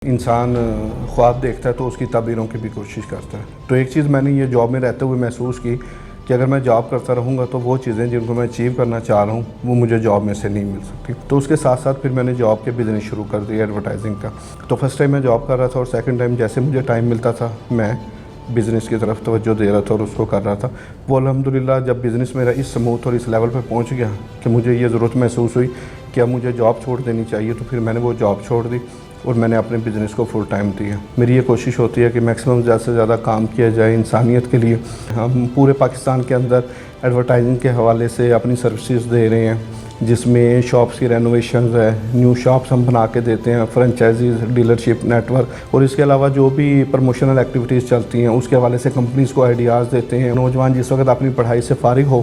انسان خواب دیکھتا ہے تو اس کی تعبیروں کی بھی کوشش کرتا ہے. تو ایک چیز میں نے یہ جاب میں رہتے ہوئے محسوس کی کہ اگر میں جاب کرتا رہوں گا تو وہ چیزیں جن کو میں اچیو کرنا چاہ رہا ہوں وہ مجھے جاب میں سے نہیں مل سکتی. تو اس کے ساتھ ساتھ پھر میں نے جاب کے بزنس شروع کر دیا ایڈورٹائزنگ کا. تو فرسٹ ٹائم میں جاب کر رہا تھا اور سیکنڈ ٹائم جیسے مجھے ٹائم ملتا تھا میں بزنس کی طرف توجہ دے رہا تھا اور اس کو کر رہا تھا. وہ الحمدللہ جب بزنس میرا اس سموتھ اور اس لیول پہ پہنچ گیا کہ مجھے یہ ضرورت محسوس ہوئی کہ اب مجھے جاب چھوڑ دینی چاہیے, تو پھر میں نے وہ جاب چھوڑ دی اور میں نے اپنے بزنس کو فل ٹائم دیا. میری یہ کوشش ہوتی ہے کہ میکسیمم زیادہ سے زیادہ کام کیا جائے انسانیت کے لیے. ہم پورے پاکستان کے اندر ایڈورٹائزنگ کے حوالے سے اپنی سروسز دے رہے ہیں, جس میں شاپس کی رینوویشنز ہے, نیو شاپس ہم بنا کے دیتے ہیں, فرنچائزیز, ڈیلرشپ نیٹ ورک, اور اس کے علاوہ جو بھی پروموشنل ایکٹیویٹیز چلتی ہیں اس کے حوالے سے کمپنیز کو آئیڈیاز دیتے ہیں. نوجوان جس وقت اپنی پڑھائی سے فارغ ہو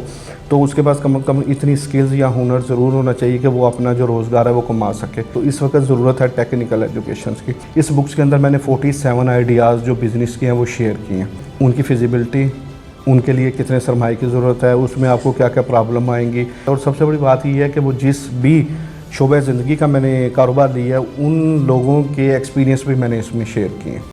تو اس کے پاس کم از کم اتنی سکلز یا ہنر ضرور ہونا چاہیے کہ وہ اپنا جو روزگار ہے وہ کما سکے. تو اس وقت ضرورت ہے ٹیکنیکل ایجوکیشنز کی. اس بکس کے اندر میں نے 47 آئیڈیاز جو بزنس کے ہیں وہ شیئر کیے ہیں, ان کی فیزیبلٹی, ان کے لیے کتنے سرمایہ کی ضرورت ہے, اس میں آپ کو کیا کیا پرابلم آئیں گی, اور سب سے بڑی بات یہ ہے کہ وہ جس بھی شعبہ زندگی کا میں نے کاروبار لیا ہے ان لوگوں کے ایکسپیرینس بھی میں نے اس میں شیئر کیے ہیں.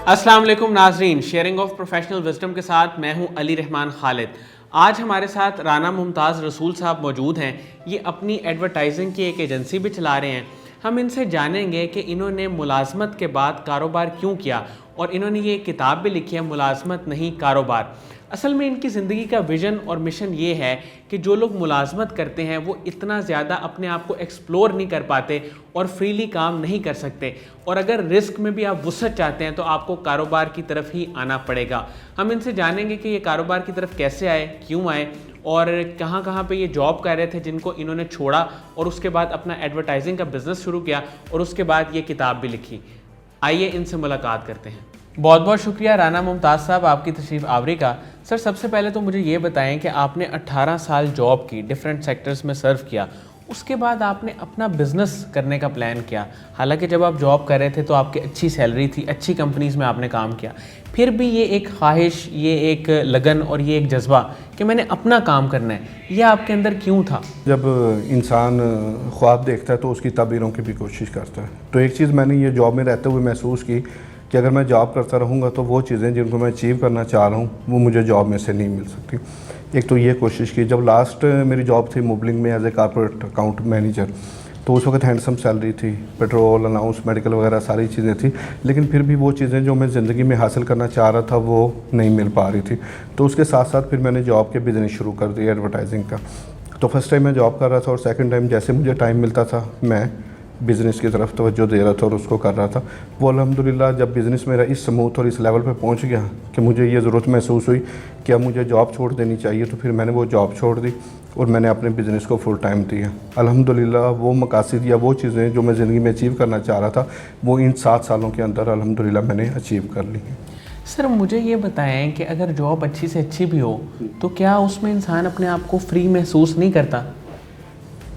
السلام علیکم ناظرین, شیئرنگ آف پروفیشنل وزڈم کے ساتھ میں ہوں علی رحمان خالد. آج ہمارے ساتھ رانا ممتاز رسول صاحب موجود ہیں. یہ اپنی ایڈورٹائزنگ کی ایک ایجنسی بھی چلا رہے ہیں. ہم ان سے جانیں گے کہ انہوں نے ملازمت کے بعد کاروبار کیوں کیا, اور انہوں نے یہ کتاب بھی لکھی ہے ملازمت نہیں کاروبار. اصل میں ان کی زندگی کا ویژن اور مشن یہ ہے کہ جو لوگ ملازمت کرتے ہیں وہ اتنا زیادہ اپنے آپ کو ایکسپلور نہیں کر پاتے اور فریلی کام نہیں کر سکتے, اور اگر رسک میں بھی آپ وسعت چاہتے ہیں تو آپ کو کاروبار کی طرف ہی آنا پڑے گا. ہم ان سے جانیں گے کہ یہ کاروبار کی طرف کیسے آئے, کیوں آئے, اور کہاں کہاں پہ یہ جاب کر رہے تھے جن کو انہوں نے چھوڑا اور اس کے بعد اپنا ایڈورٹائزنگ کا بزنس شروع کیا, اور اس کے بعد یہ کتاب بھی لکھی. آئیے ان سے ملاقات کرتے ہیں. بہت بہت شکریہ رانا ممتاز صاحب آپ کی تشریف آوری کا. سر سب سے پہلے تو مجھے یہ بتائیں کہ آپ نے 18 سال جاب کی, ڈیفرنٹ سیکٹرز میں سرو کیا, اس کے بعد آپ نے اپنا بزنس کرنے کا پلان کیا. حالانکہ جب آپ جاب کر رہے تھے تو آپ کی اچھی سیلری تھی, اچھی کمپنیز میں آپ نے کام کیا, پھر بھی یہ ایک خواہش, یہ ایک لگن اور یہ ایک جذبہ کہ میں نے اپنا کام کرنا ہے, یہ آپ کے اندر کیوں تھا؟ جب انسان خواب دیکھتا ہے تو اس کی تعبیروں کی بھی کوشش کرتا ہے. تو ایک چیز میں نے یہ جاب میں رہتے ہوئے محسوس کی کہ اگر میں جاب کرتا رہوں گا تو وہ چیزیں جن کو میں اچیو کرنا چاہ رہا ہوں وہ مجھے جاب میں سے نہیں مل سکتی. ایک تو یہ کوشش کی. جب لاسٹ میری جاب تھی موبلنگ میں as a corporate account manager, تو اس وقت ہینڈسم سیلری تھی, پیٹرول الاؤنس, میڈیکل وغیرہ ساری چیزیں تھیں, لیکن پھر بھی وہ چیزیں جو میں زندگی میں حاصل کرنا چاہ رہا تھا وہ نہیں مل پا رہی تھی. تو اس کے ساتھ ساتھ پھر میں نے جاب کے بزنس شروع کر دیا ایڈورٹائزنگ کا. تو فرسٹ ٹائم میں جاب کر رہا تھا اور سیکنڈ ٹائم جیسے مجھے ٹائم ملتا تھا میں بزنس کی طرف توجہ دے رہا تھا اور اس کو کر رہا تھا. وہ الحمدللہ جب بزنس میرا اس سموتھ اور اس لیول پہ پہنچ گیا کہ مجھے یہ ضرورت محسوس ہوئی کہ اب مجھے جاب چھوڑ دینی چاہیے, تو پھر میں نے وہ جاب چھوڑ دی اور میں نے اپنے بزنس کو فل ٹائم دیا. الحمدللہ وہ مقاصد یا وہ چیزیں جو میں زندگی میں اچیو کرنا چاہ رہا تھا وہ ان 7 سالوں کے اندر الحمدللہ میں نے اچیو کر لی ہیں. سر مجھے یہ بتائیں کہ اگر جاب اچھی سے اچھی بھی ہو تو کیا اس میں انسان اپنے آپ کو فری محسوس نہیں کرتا؟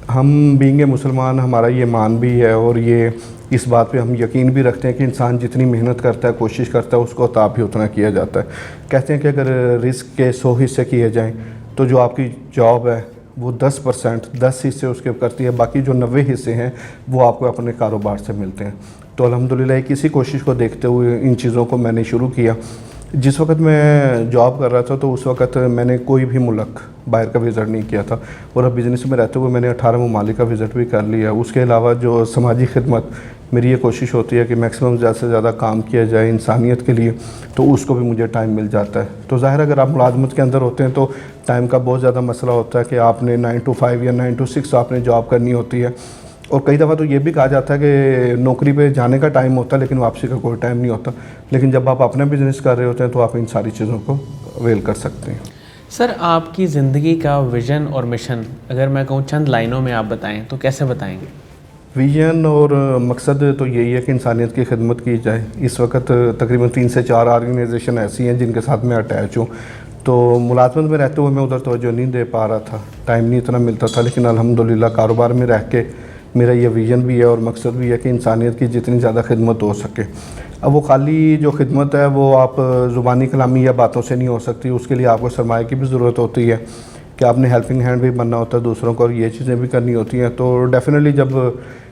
ہم بینگ اے مسلمان ہمارا یہ مان بھی ہے اور یہ اس بات پہ ہم یقین بھی رکھتے ہیں کہ انسان جتنی محنت کرتا ہے, کوشش کرتا ہے, اس کو عطا بھی اتنا کیا جاتا ہے. کہتے ہیں کہ اگر رزق کے 100 حصے کیے جائیں تو جو آپ کی جاب ہے وہ 10% 10 حصے اس کے کرتی ہے, باقی جو 90 حصے ہیں وہ آپ کو اپنے کاروبار سے ملتے ہیں. تو الحمدللہ ایک اسی کوشش کو دیکھتے ہوئے ان چیزوں کو میں نے شروع کیا. جس وقت میں جاب کر رہا تھا تو اس وقت میں نے کوئی بھی ملک باہر کا وزٹ نہیں کیا تھا, اور اب بزنس میں رہتے ہوئے میں نے 18 ممالک کا وزٹ بھی کر لیا. اس کے علاوہ جو سماجی خدمت, میری یہ کوشش ہوتی ہے کہ میکسیمم زیادہ سے زیادہ کام کیا جائے انسانیت کے لیے, تو اس کو بھی مجھے ٹائم مل جاتا ہے. تو ظاہر اگر آپ ملازمت کے اندر ہوتے ہیں تو ٹائم کا بہت زیادہ مسئلہ ہوتا ہے کہ آپ نے 9 to 5 یا 9 to 6 آپ نے جاب کرنی ہوتی ہے, اور کئی دفعہ تو یہ بھی کہا جاتا ہے کہ نوکری پہ جانے کا ٹائم ہوتا ہے لیکن واپسی کا کوئی ٹائم نہیں ہوتا. لیکن جب آپ اپنا بزنس کر رہے ہوتے ہیں تو آپ ان ساری چیزوں کو اویل کر سکتے ہیں. سر آپ کی زندگی کا ویژن اور مشن اگر میں کہوں چند لائنوں میں آپ بتائیں تو کیسے بتائیں گے؟ ویژن اور مقصد تو یہی ہے کہ انسانیت کی خدمت کی جائے. اس وقت تقریباً 3 سے 4 آرگنائزیشن ایسی ہیں جن کے ساتھ میں اٹیچ ہوں. تو ملازمت میں رہتے ہوئے میں ادھر توجہ نہیں دے پا رہا تھا, ٹائم نہیں اتنا ملتا تھا, لیکن الحمدللہ کاروبار میں رہ کے میرا یہ ویژن بھی ہے اور مقصد بھی ہے کہ انسانیت کی جتنی زیادہ خدمت ہو سکے. اب وہ خالی جو خدمت ہے وہ آپ زبانی کلامی یا باتوں سے نہیں ہو سکتی, اس کے لیے آپ کو سرمایہ کی بھی ضرورت ہوتی ہے کہ آپ نے ہیلپنگ ہینڈ بھی بننا ہوتا ہے دوسروں کو, اور یہ چیزیں بھی کرنی ہوتی ہیں. تو ڈیفینیٹلی جب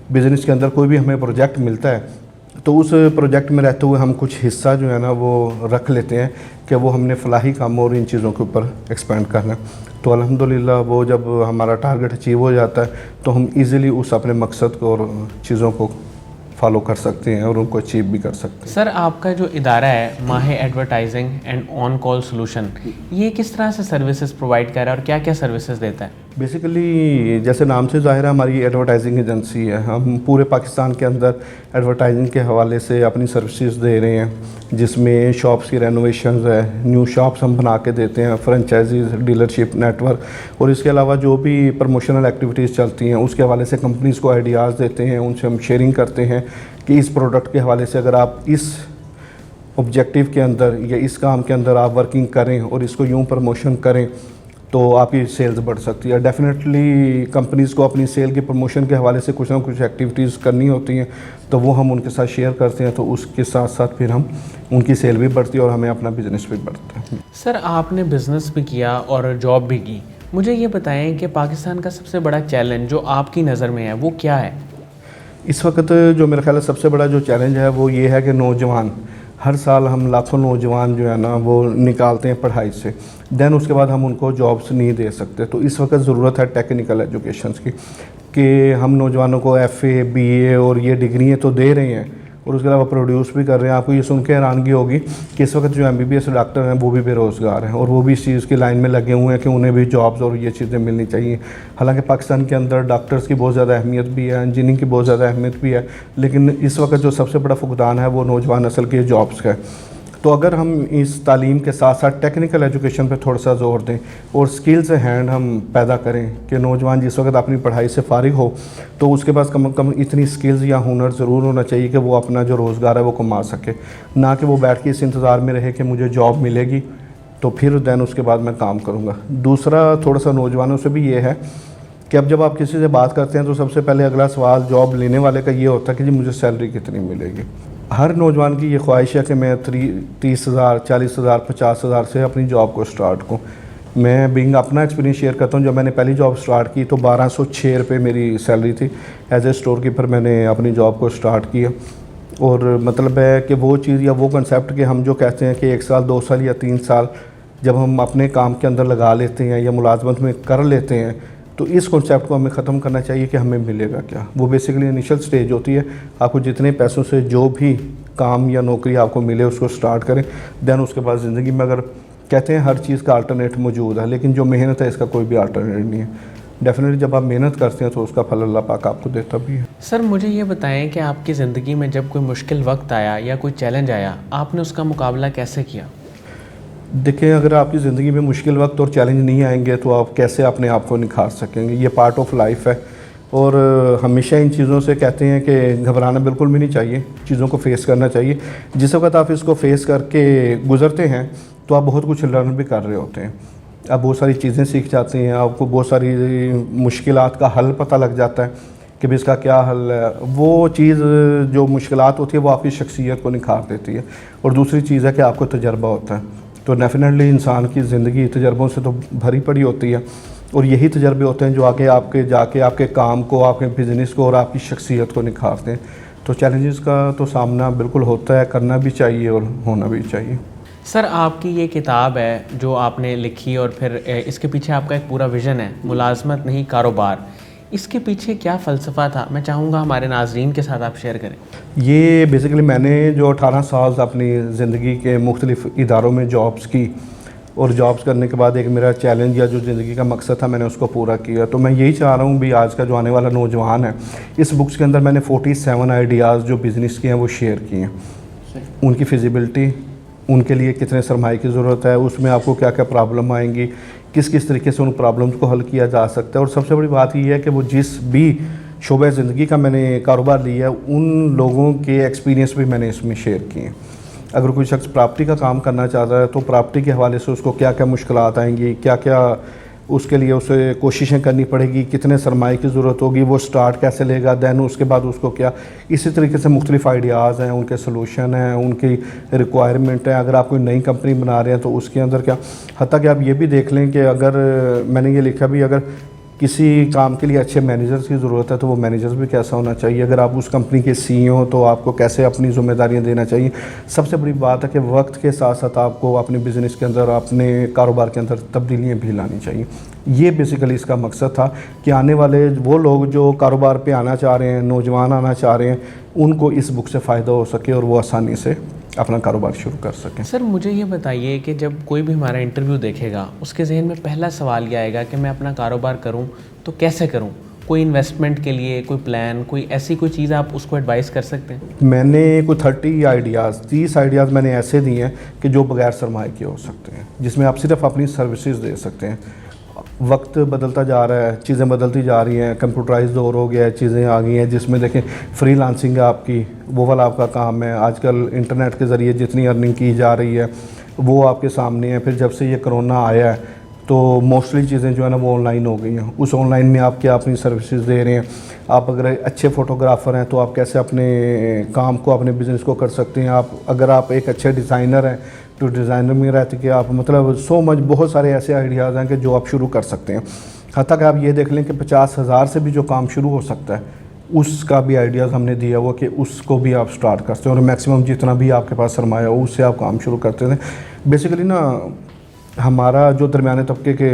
بزنس کے اندر کوئی بھی ہمیں پروجیکٹ ملتا ہے تو اس پروجیکٹ میں رہتے ہوئے ہم کچھ حصہ جو ہے نا وہ رکھ لیتے ہیں کہ وہ ہم نے فلاحی کاموں اور ان چیزوں کے اوپر ایکسپینڈ کرنا ہے. تو الحمدللہ وہ جب ہمارا ٹارگٹ اچیو ہو جاتا ہے تو ہم ایزیلی اس اپنے مقصد کو اور چیزوں کو فالو کر سکتے ہیں اور ان کو اچیو بھی کر سکتے ہیں. سر آپ کا جو ادارہ ہے ماہر advertising and on call solution, یہ کس طرح سے سروسز پرووائڈ کر رہا ہے اور کیا کیا سروسز دیتا ہے؟ بیسیکلی جیسے نام سے ظاہر ہے ہماری ایڈورٹائزنگ ایجنسی ہے. ہم پورے پاکستان کے اندر ایڈورٹائزنگ کے حوالے سے اپنی سروسز دے رہے ہیں, جس میں شاپس کی رینوویشنز ہے, نیو شاپس ہم بنا کے دیتے ہیں, فرنچائزیز, ڈیلرشپ نیٹ ورک, اور اس کے علاوہ جو بھی پروموشنل ایکٹیویٹیز چلتی ہیں اس کے حوالے سے کمپنیز کو آئیڈیاز دیتے ہیں, ان سے ہم شیئرنگ کرتے ہیں کہ اس پروڈکٹ کے حوالے سے اگر آپ اس آبجیکٹیو کے اندر یا اس کام کے اندر آپ ورکنگ کریں اور اس کو یوں پروموشن کریں تو آپ کی سیلز بڑھ سکتی ہے. ڈیفینیٹلی کمپنیز کو اپنی سیل کی پروموشن کے حوالے سے کچھ نہ کچھ ایکٹیویٹیز کرنی ہوتی ہیں, تو وہ ہم ان کے ساتھ شیئر کرتے ہیں, تو اس کے ساتھ ساتھ پھر ہم ان کی سیل بھی بڑھتی ہے اور ہمیں اپنا بزنس بھی بڑھتا ہے. سر آپ نے بزنس بھی کیا اور جاب بھی کی, مجھے یہ بتائیں کہ پاکستان کا سب سے بڑا چیلنج جو آپ کی نظر میں ہے وہ کیا ہے؟ اس وقت جو میرا خیال ہے سب سے بڑا جو چیلنج ہے وہ یہ ہے کہ نوجوان, ہر سال ہم لاکھوں نوجوان جو ہے نا وہ نکالتے ہیں پڑھائی سے, دین اس کے بعد ہم ان کو جابس نہیں دے سکتے. تو اس وقت ضرورت ہے ٹیکنیکل ایجوکیشنس کی کہ ہم نوجوانوں کو ایف اے, بی اے اور یہ ڈگریاں تو دے رہے ہیں اور اس کے علاوہ پروڈیوس بھی کر رہے ہیں. آپ کو یہ سن کے حیرانگی ہوگی کہ اس وقت جو M B B S doctor ہیں وہ بھی بے روزگار ہیں اور وہ بھی اس چیز کی لائن میں لگے ہوئے ہیں کہ انہیں بھی جابز اور یہ چیزیں ملنی چاہیے. حالانکہ پاکستان کے اندر ڈاکٹرز کی بہت زیادہ اہمیت بھی ہے, انجینئرنگ کی بہت زیادہ اہمیت بھی ہے, لیکن اس وقت جو سب سے بڑا فقدان ہے وہ نوجوان نسل کے جابس کا ہے. تو اگر ہم اس تعلیم کے ساتھ ساتھ ٹیکنیکل ایجوکیشن پہ تھوڑا سا زور دیں اور سکلز ہینڈ ہم پیدا کریں کہ نوجوان جس وقت اپنی پڑھائی سے فارغ ہو تو اس کے پاس کم از کم اتنی سکلز یا ہنر ضرور ہونا چاہیے کہ وہ اپنا جو روزگار ہے وہ کما سکے, نہ کہ وہ بیٹھ کے اس انتظار میں رہے کہ مجھے جاب ملے گی تو پھر دین اس کے بعد میں کام کروں گا. دوسرا تھوڑا سا نوجوانوں سے بھی یہ ہے کہ اب جب آپ کسی سے بات کرتے ہیں تو سب سے پہلے اگلا سوال جاب لینے والے کا یہ ہوتا ہے کہ جی مجھے سیلری کتنی ملے گی. ہر نوجوان کی یہ خواہش ہے کہ میں 30,000 40,000 50,000 سے اپنی جاب کو سٹارٹ کروں. میں بینگ اپنا ایکسپیرینس شیئر کرتا ہوں, جب میں نے پہلی جاب سٹارٹ کی تو 1206 روپے میری سیلری تھی. ایز اے اسٹور کیپر میں نے اپنی جاب کو سٹارٹ کیا, اور مطلب ہے کہ وہ چیز یا وہ کنسیپٹ کہ ہم جو کہتے ہیں کہ 1 سال 2 سال یا 3 سال جب ہم اپنے کام کے اندر لگا لیتے ہیں یا ملازمت میں کر لیتے ہیں تو اس کنسیپٹ کو ہمیں ختم کرنا چاہیے کہ ہمیں ملے گا کیا. وہ بیسیکلی انیشل سٹیج ہوتی ہے, آپ کو جتنے پیسوں سے جو بھی کام یا نوکری آپ کو ملے اس کو سٹارٹ کریں, دین اس کے بعد زندگی میں اگر کہتے ہیں ہر چیز کا آلٹرنیٹ موجود ہے, لیکن جو محنت ہے اس کا کوئی بھی آلٹرنیٹ نہیں ہے. ڈیفینیٹلی جب آپ محنت کرتے ہیں تو اس کا پھل اللہ پاک آپ کو دیتا بھی ہے. سر مجھے یہ بتائیں کہ آپ کی زندگی میں جب کوئی مشکل وقت آیا یا کوئی چیلنج آیا, آپ نے اس کا مقابلہ کیسے کیا؟ دیکھیں, اگر آپ کی زندگی میں مشکل وقت اور چیلنج نہیں آئیں گے تو آپ کیسے اپنے آپ کو نکھار سکیں گے. یہ پارٹ آف لائف ہے اور ہمیشہ ان چیزوں سے کہتے ہیں کہ گھبرانا بالکل بھی نہیں چاہیے, چیزوں کو فیس کرنا چاہیے. جس وقت آپ اس کو فیس کر کے گزرتے ہیں تو آپ بہت کچھ لرن بھی کر رہے ہوتے ہیں, آپ بہت ساری چیزیں سیکھ جاتے ہیں, آپ کو بہت ساری مشکلات کا حل پتہ لگ جاتا ہے کہ بھی اس کا کیا حل ہے. وہ چیز جو مشکلات ہوتی ہے وہ آپ کی شخصیت کو نکھار دیتی ہے. اور دوسری چیز ہے کہ آپ کو تجربہ ہوتا ہے. تو ڈیفینیٹلی انسان کی زندگی تجربوں سے تو بھری پڑی ہوتی ہے, اور یہی تجربے ہوتے ہیں جو آگے آپ کے جا کے آپ کے کام کو, آپ کے بزنس کو اور آپ کی شخصیت کو نکھارتے ہیں. تو چیلنجز کا تو سامنا بالکل ہوتا ہے, کرنا بھی چاہیے اور ہونا بھی چاہیے. سر آپ کی یہ کتاب ہے جو آپ نے لکھی اور پھر اس کے پیچھے آپ کا ایک پورا ویژن ہے, ملازمت نہیں کاروبار, اس کے پیچھے کیا فلسفہ تھا؟ میں چاہوں گا ہمارے ناظرین کے ساتھ آپ شیئر کریں. یہ بیسیکلی میں نے جو 18 سال اپنی زندگی کے مختلف اداروں میں جابس کی, اور جابس کرنے کے بعد ایک میرا چیلنج یا جو زندگی کا مقصد تھا میں نے اس کو پورا کیا. تو میں یہی چاہ رہا ہوں بھی آج کا جو آنے والا نوجوان ہے, اس بکس کے اندر میں نے 47 آئیڈیاز جو بزنس کے ہیں وہ شیئر کیے ہیں. ان کی فیزیبلٹی, ان کے لیے کتنے سرمایہ کی ضرورت ہے, اس میں آپ کو کیا کیا پرابلم آئیں گی, کس کس طریقے سے ان پرابلمس کو حل کیا جا سکتا ہے. اور سب سے بڑی بات یہ ہے کہ وہ جس بھی شعبہ زندگی کا میں نے کاروبار لیا ہے ان لوگوں کے ایکسپیرینس بھی میں نے اس میں شیئر کیے ہیں. اگر کوئی شخص پراپرٹی کا کام کرنا چاہتا ہے تو پراپرٹی کے حوالے سے اس کو کیا کیا مشکلات آئیں گی, کیا کیا اس کے لیے اسے کوششیں کرنی پڑے گی, کتنے سرمائے کی ضرورت ہوگی, وہ سٹارٹ کیسے لے گا, دین اس کے بعد اس کو کیا. اسی طریقے سے مختلف آئیڈیاز ہیں, ان کے سلوشن ہیں, ان کی ریکوائرمنٹ ہیں. اگر آپ کوئی نئی کمپنی بنا رہے ہیں تو اس کے اندر کیا, حتیٰ کہ آپ یہ بھی دیکھ لیں کہ اگر میں نے یہ لکھا بھی, اگر کسی کام کے لیے اچھے مینیجرز کی ضرورت ہے تو وہ مینیجرز بھی کیسا ہونا چاہیے. اگر آپ اس کمپنی کے سی ای ہو تو آپ کو کیسے اپنی ذمہ داریاں دینا چاہیے. سب سے بڑی بات ہے کہ وقت کے ساتھ ساتھ آپ کو اپنے بزنس کے اندر, اپنے کاروبار کے اندر تبدیلیاں بھی لانی چاہیے. یہ بیسیکلی اس کا مقصد تھا کہ آنے والے وہ لوگ جو کاروبار پہ آنا چاہ رہے ہیں, نوجوان آنا چاہ رہے ہیں, ان کو اس بک سے فائدہ ہو سکے اور وہ آسانی سے اپنا کاروبار شروع کر سکیں. سر مجھے یہ بتائیے کہ جب کوئی بھی ہمارا انٹرویو دیکھے گا اس کے ذہن میں پہلا سوال یہ آئے گا کہ میں اپنا کاروبار کروں تو کیسے کروں, کوئی انویسٹمنٹ کے لیے کوئی پلان, کوئی ایسی کوئی چیز آپ اس کو ایڈوائز کر سکتے ہیں؟ میں نے کوئی 30 آئیڈیاز میں نے ایسے دیے ہیں کہ جو بغیر سرمائے کے ہو سکتے ہیں, جس میں آپ صرف اپنی سروسز دے سکتے ہیں. وقت بدلتا جا رہا ہے, چیزیں بدلتی جا رہی ہیں, کمپیوٹرائز دور ہو گیا ہے, چیزیں آ گئی ہیں جس میں دیکھیں فری لانسنگ ہے آپ کی, وہ والا آپ کا کام ہے. آج کل انٹرنیٹ کے ذریعے جتنی ارننگ کی جا رہی ہے وہ آپ کے سامنے ہے. پھر جب سے یہ کرونا آیا ہے تو موسٹلی چیزیں جو ہے نا وہ آن لائن ہو گئی ہیں. اس آن لائن میں آپ کیا اپنی سروسز دے رہے ہیں. آپ اگر اچھے فوٹوگرافر ہیں تو آپ کیسے اپنے کام کو, اپنے بزنس کو کر سکتے ہیں. اگر آپ ایک اچھے ڈیزائنر ہیں تو ڈیزائنر میں رہتے کہ آپ مطلب بہت سارے ایسے آئیڈیاز ہیں کہ جو آپ شروع کر سکتے ہیں. حتیٰ کہ آپ یہ دیکھ لیں کہ 50,000 سے بھی جو کام شروع ہو سکتا ہے اس کا بھی آئیڈیاز ہم نے دیا ہوا کہ اس کو بھی آپ سٹارٹ کرتے ہیں, اور میکسیمم جتنا بھی آپ کے پاس سرمایہ ہو اس سے آپ کام شروع کرتے تھے. بیسیکلی نا ہمارا جو درمیانے طبقے کے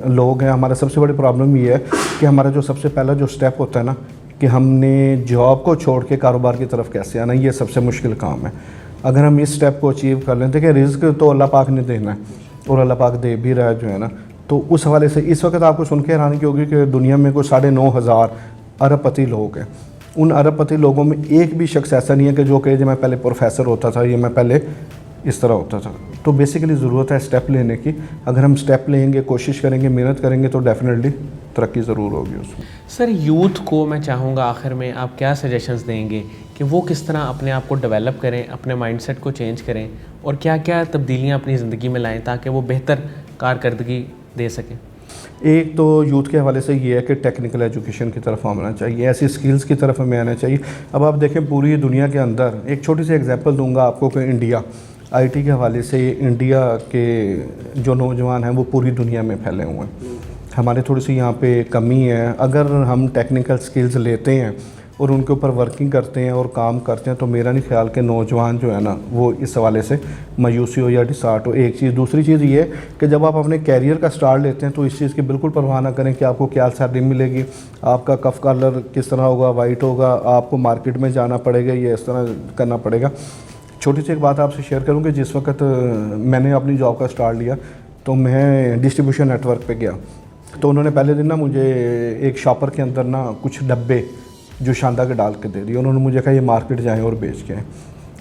لوگ ہیں, ہمارا سب سے بڑی پرابلم یہ ہے کہ ہمارا جو سب سے پہلا جو سٹیپ ہوتا ہے نا کہ ہم نے جاب کو چھوڑ کے کاروبار کی طرف کیسے آنا, یہ سب سے مشکل کام ہے. اگر ہم اس سٹیپ کو اچیو کر لیں, کہ رزق تو اللہ پاک نے دینا ہے اور اللہ پاک دے بھی رہا ہے جو ہے نا, تو اس حوالے سے اس وقت آپ کو سن کے حیرانی ہوگی کہ دنیا میں کوئی 9,500 ارب پتی لوگ ہیں. ان ارب پتی لوگوں میں ایک بھی شخص ایسا نہیں ہے کہ جو کہے جو میں پہلے پروفیسر ہوتا تھا یا میں پہلے اس طرح ہوتا تھا. تو بیسیکلی ضرورت ہے سٹیپ لینے کی. اگر ہم سٹیپ لیں گے, کوشش کریں گے, محنت کریں گے تو ڈیفینیٹلی ترقی ضرور ہوگی اس میں. سر یوتھ کو میں چاہوں گا آخر میں آپ کیا سجیشنز دیں گے کہ وہ کس طرح اپنے آپ کو ڈیولپ کریں, اپنے مائنڈ سیٹ کو چینج کریں اور کیا کیا تبدیلیاں اپنی زندگی میں لائیں تاکہ وہ بہتر کارکردگی دے سکیں؟ ایک تو یوتھ کے حوالے سے یہ ہے کہ ٹیکنیکل ایجوکیشن کی طرف آنا چاہیے, ایسی سکلز کی طرف ہمیں آنا چاہیے. اب آپ دیکھیں پوری دنیا کے اندر ایک چھوٹی سی ایگزامپل دوں گا آپ کو کہ انڈیا آئی ٹی کے حوالے سے, انڈیا کے جو نوجوان ہیں وہ پوری دنیا میں پھیلے ہوئے ہیں. ہمارے تھوڑی سی یہاں پہ کمی ہے. اگر ہم ٹیکنیکل سکلز لیتے ہیں اور ان کے اوپر ورکنگ کرتے ہیں اور کام کرتے ہیں تو میرا نہیں خیال کہ نوجوان جو ہے نا وہ اس حوالے سے مایوسی ہو یا ڈسارٹ ہو. ایک چیز. دوسری چیز یہ ہے کہ جب آپ اپنے کیریئر کا سٹارٹ لیتے ہیں تو اس چیز کی بالکل پرواہ نہ کریں کہ آپ کو کیا سیلری ملے گی, آپ کا کف کلر کس طرح ہوگا, وائٹ ہوگا, آپ کو مارکیٹ میں جانا پڑے گا, یہ اس طرح کرنا پڑے گا. چھوٹی سی ایک بات آپ سے شیئر کروں کہ جس وقت میں نے اپنی جاب کا سٹارٹ لیا تو میں ڈسٹریبیوشن نیٹ ورک پہ گیا تو انہوں نے پہلے دن نا مجھے ایک شاپر کے اندر نا کچھ ڈبے جو شاندہ کے ڈال کے دے دی. انہوں نے مجھے کہا یہ مارکیٹ جائیں اور بیچ کے آئیں.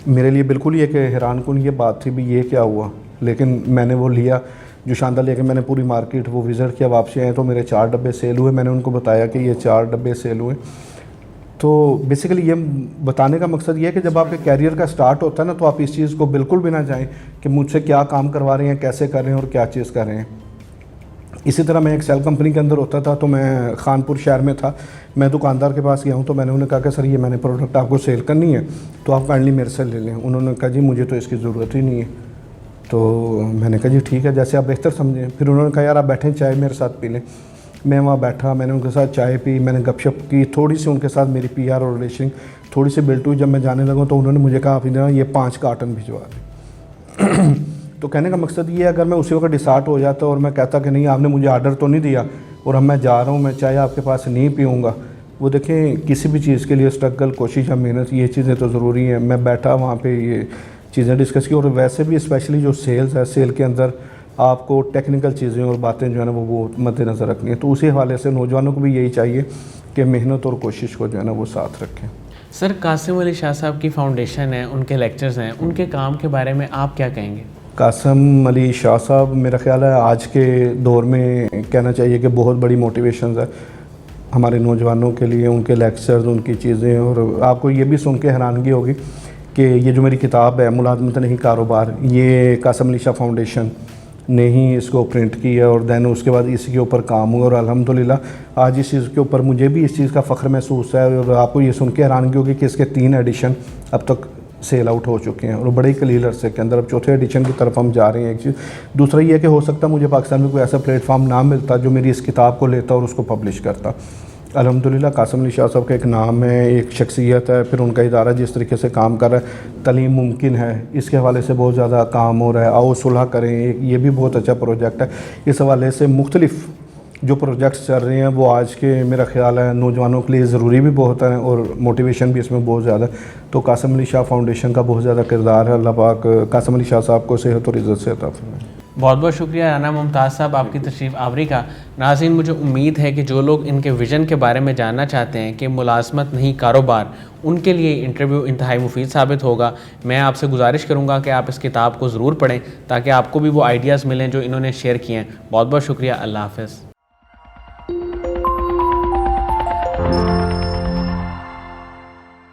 میرے لیے بالکل یہ کہ حیران کن یہ بات تھی بھی یہ کیا ہوا, لیکن میں نے وہ لیا جو شاندہ لے کے میں نے پوری مارکیٹ وہ وزٹ کیا. واپسی آئے تو میرے 4 ڈبے سیل ہوئے. میں نے ان کو بتایا کہ یہ 4 ڈبے سیل ہوئے. تو بیسیکلی یہ بتانے کا مقصد یہ ہے کہ جب آپ کے کیریئر کا سٹارٹ ہوتا ہے نا تو آپ اس چیز کو بالکل بھی نہ جائیں کہ مجھ سے کیا کام کروا رہے ہیں, کیسے کر رہے ہیں اور کیا چیز کر رہے ہیں. اسی طرح میں ایک سیل کمپنی کے اندر ہوتا تھا تو میں خانپور شہر میں تھا. میں دکاندار کے پاس گیا ہوں تو میں نے انہیں کہا کہ سر یہ میں نے پروڈکٹ آپ کو سیل کرنی ہے تو آپ کائنڈلی میرے سے لے لیں. انہوں نے کہا جی مجھے تو اس کی ضرورت ہی نہیں ہے. تو میں نے کہا جی ٹھیک ہے جیسے آپ بہتر سمجھیں. پھر انہوں نے کہا یار آپ بیٹھیں چائے میرے ساتھ پی لیں. میں وہاں بیٹھا, میں نے ان کے ساتھ چائے پی, میں نے گپ شپ کی, تھوڑی سی ان کے ساتھ میری پی آر اور ریلیشن تھوڑی سی بلٹ ہوئی. جب میں جانے لگا تو انہوں نے مجھے کہا آپ ادھر یہ 5 کارٹن بھجوا دیں. تو کہنے کا مقصد یہ ہے اگر میں اسی وقت ڈسارٹ ہو جاتا اور میں کہتا کہ نہیں آپ نے مجھے آرڈر تو نہیں دیا اور اب میں جا رہا ہوں, میں چائے آپ کے پاس نہیں پیوں گا. وہ دیکھیں کسی بھی چیز کے لیے اسٹرگل, کوشش یا محنت یہ چیزیں تو ضروری ہیں. میں بیٹھا وہاں پہ یہ چیزیں ڈسکس کی. اور ویسے بھی اسپیشلی جو سیلز ہے, سیل کے اندر آپ کو ٹیکنیکل چیزیں اور باتیں جو ہے نا وہ مد نظر رکھنی ہے. تو اسی حوالے سے نوجوانوں کو بھی یہی چاہیے کہ محنت اور کوشش کو جو ہے نا وہ ساتھ رکھیں. سر قاسم علی شاہ صاحب کی فاؤنڈیشن ہے, ان کے لیکچرز ہیں, ان کے کام کے بارے میں آپ کیا کہیں گے؟ قاسم علی شاہ صاحب میرا خیال ہے آج کے دور میں کہنا چاہیے کہ بہت بڑی موٹیویشنز ہے ہمارے نوجوانوں کے لیے. ان کے لیکچرز, ان کی چیزیں, اور آپ کو یہ بھی سن کے حیرانگی ہوگی کہ یہ جو میری کتاب ہے ملازمت نہیں کاروبار, یہ قاسم علی شاہ فاؤنڈیشن نے ہی اس کو پرنٹ کیا اور دین اس کے بعد اسی کے اوپر کام ہوا، اور الحمدللہ آج اس چیز کے اوپر مجھے بھی اس چیز کا فخر محسوس ہے، اور آپ کو یہ سن کے حیرانگی ہوگی کہ اس کے 3 ایڈیشن اب تک سیل آؤٹ ہو چکے ہیں، اور بڑے ہی قلیل عرصے کے اندر اب 4تھے ایڈیشن کی طرف ہم جا رہے ہیں۔ ایک چیز دوسرا یہ ہے کہ ہو سکتا مجھے پاکستان میں کوئی ایسا پلیٹ فارم نہ ملتا جو میری اس کتاب کو لیتا اور اس کو پبلش کرتا۔ الحمدللہ قاسم علی شاہ صاحب کا ایک نام ہے، ایک شخصیت ہے، پھر ان کا ادارہ جس طریقے سے کام کر رہا ہے، تعلیم ممکن ہے، اس کے حوالے سے بہت زیادہ کام ہو رہا ہے، آؤ صلح کریں، یہ بھی بہت اچھا پروجیکٹ ہے۔ اس حوالے سے مختلف جو پروجیکٹس چل رہے ہیں وہ آج کے میرا خیال ہے نوجوانوں کے لیے ضروری بھی بہت ہے، اور موٹیویشن بھی اس میں بہت زیادہ ہے۔ تو قاسم علی شاہ فاؤنڈیشن کا بہت زیادہ کردار ہے۔ اللہ پاک قاسم علی شاہ صاحب کو صحت اور عزت سے عطا فرمائے۔ بہت بہت شکریہ رانا ممتاز صاحب آپ کی تشریف آوری کا۔ ناظرین، مجھے امید ہے کہ جو لوگ ان کے ویژن کے بارے میں جاننا چاہتے ہیں کہ ملازمت نہیں کاروبار، ان کے لیے انٹرویو انتہائی مفید ثابت ہوگا۔ میں آپ سے گزارش کروں گا کہ آپ اس کتاب کو ضرور پڑھیں تاکہ آپ کو بھی وہ آئیڈیاز ملیں جو انہوں نے شیئر کیے ہیں۔ بہت بہت شکریہ، اللہ حافظ۔